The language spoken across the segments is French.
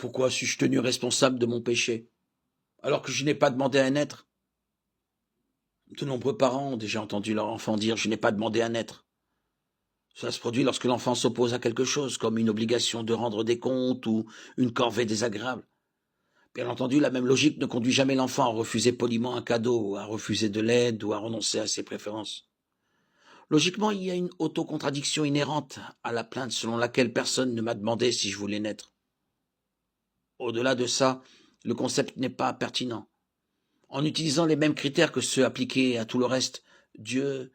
Pourquoi suis-je tenu responsable de mon péché, alors que je n'ai pas demandé à naître? De nombreux parents ont déjà entendu leur enfant dire « je n'ai pas demandé à naître ». Cela se produit lorsque l'enfant s'oppose à quelque chose, comme une obligation de rendre des comptes ou une corvée désagréable. Bien entendu, la même logique ne conduit jamais l'enfant à refuser poliment un cadeau, à refuser de l'aide ou à renoncer à ses préférences. Logiquement, il y a une autocontradiction inhérente à la plainte selon laquelle personne ne m'a demandé si je voulais naître. Au-delà de ça, le concept n'est pas pertinent. En utilisant les mêmes critères que ceux appliqués à tout le reste, Dieu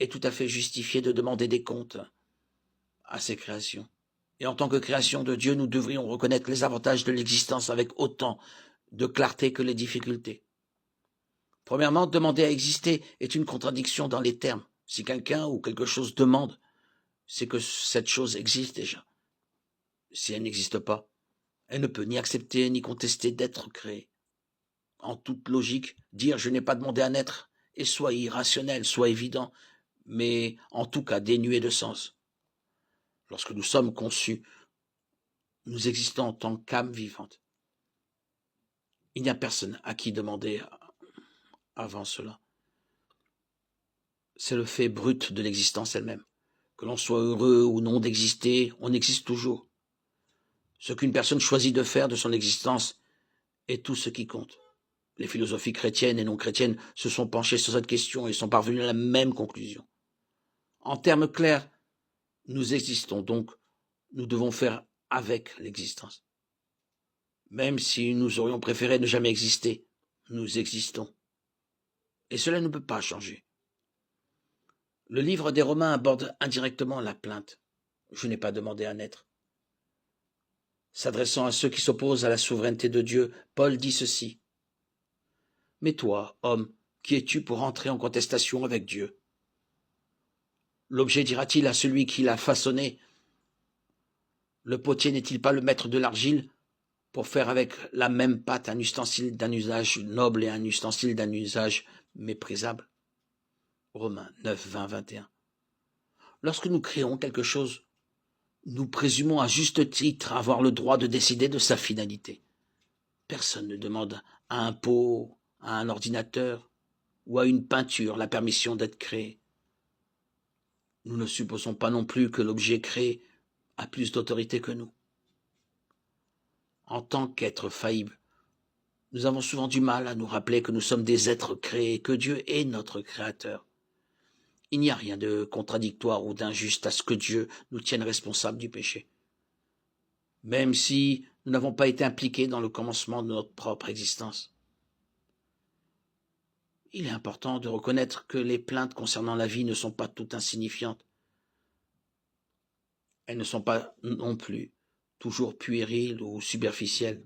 est tout à fait justifié de demander des comptes à ses créations. Et en tant que création de Dieu, nous devrions reconnaître les avantages de l'existence avec autant de clarté que les difficultés. Premièrement, demander à exister est une contradiction dans les termes. Si quelqu'un ou quelque chose demande, c'est que cette chose existe déjà. Si elle n'existe pas, elle ne peut ni accepter ni contester d'être créée. En toute logique, dire « je n'ai pas demandé à naître » est soit irrationnel, soit évident, mais en tout cas dénué de sens. Lorsque nous sommes conçus, nous existons en tant qu'âme vivante. Il n'y a personne à qui demander avant cela. C'est le fait brut de l'existence elle-même. Que l'on soit heureux ou non d'exister, on existe toujours. Ce qu'une personne choisit de faire de son existence est tout ce qui compte. Les philosophies chrétiennes et non chrétiennes se sont penchées sur cette question et sont parvenues à la même conclusion. En termes clairs, nous existons donc, nous devons faire avec l'existence. Même si nous aurions préféré ne jamais exister, nous existons. Et cela ne peut pas changer. Le livre des Romains aborde indirectement la plainte. Je n'ai pas demandé à naître. S'adressant à ceux qui s'opposent à la souveraineté de Dieu, Paul dit ceci. Mais toi, homme, qui es-tu pour entrer en contestation avec Dieu? L'objet dira-t-il à celui qui l'a façonné, le potier n'est-il pas le maître de l'argile pour faire avec la même pâte un ustensile d'un usage noble et un ustensile d'un usage méprisable? Romains 9, 20, 21. Lorsque nous créons quelque chose, nous présumons à juste titre avoir le droit de décider de sa finalité. Personne ne demande à un pot, à un ordinateur ou à une peinture la permission d'être créé. Nous ne supposons pas non plus que l'objet créé a plus d'autorité que nous. En tant qu'êtres faillibles, nous avons souvent du mal à nous rappeler que nous sommes des êtres créés, que Dieu est notre créateur. Il n'y a rien de contradictoire ou d'injuste à ce que Dieu nous tienne responsables du péché. Même si nous n'avons pas été impliqués dans le commencement de notre propre existence. Il est important de reconnaître que les plaintes concernant la vie ne sont pas toutes insignifiantes. Elles ne sont pas non plus toujours puériles ou superficielles.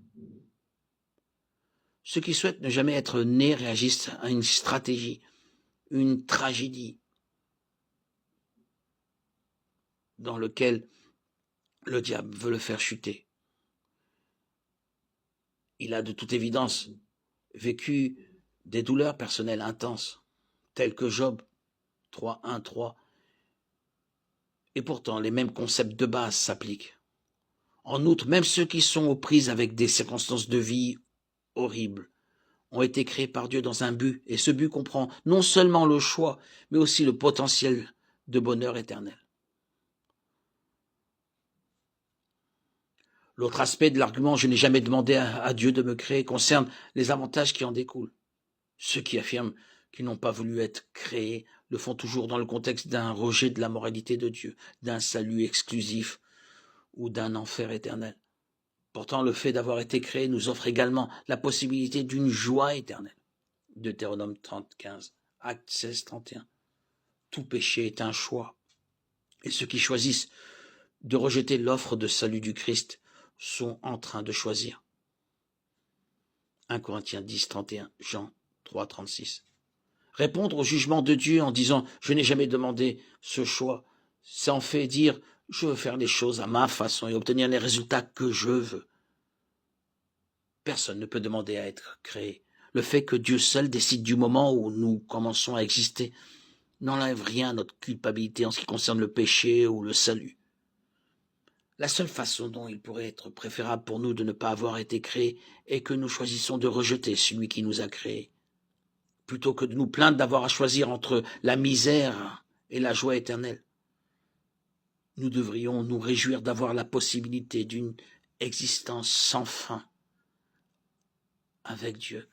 Ceux qui souhaitent ne jamais être nés réagissent à une stratégie, une tragédie, dans laquelle le diable veut le faire chuter. Il a de toute évidence vécu des douleurs personnelles intenses, telles que Job 3, 1, 3. Et pourtant, les mêmes concepts de base s'appliquent. En outre, même ceux qui sont aux prises avec des circonstances de vie horribles ont été créés par Dieu dans un but, et ce but comprend non seulement le choix, mais aussi le potentiel de bonheur éternel. L'autre aspect de l'argument « je n'ai jamais demandé à Dieu de me créer » concerne les avantages qui en découlent. Ceux qui affirment qu'ils n'ont pas voulu être créés le font toujours dans le contexte d'un rejet de la moralité de Dieu, d'un salut exclusif ou d'un enfer éternel. Pourtant, le fait d'avoir été créé nous offre également la possibilité d'une joie éternelle. Deutéronome 30, 15, Acte 16, 31. Tout péché est un choix. Et ceux qui choisissent de rejeter l'offre de salut du Christ sont en train de choisir. 1 Corinthiens 10, 31, Jean 3, 36. Répondre au jugement de Dieu en disant « je n'ai jamais demandé ce choix », c'est en fait dire « je veux faire les choses à ma façon et obtenir les résultats que je veux ». Personne ne peut demander à être créé. Le fait que Dieu seul décide du moment où nous commençons à exister n'enlève rien à notre culpabilité en ce qui concerne le péché ou le salut. La seule façon dont il pourrait être préférable pour nous de ne pas avoir été créés est que nous choisissons de rejeter celui qui nous a créés, plutôt que de nous plaindre d'avoir à choisir entre la misère et la joie éternelle. Nous devrions nous réjouir d'avoir la possibilité d'une existence sans fin avec Dieu.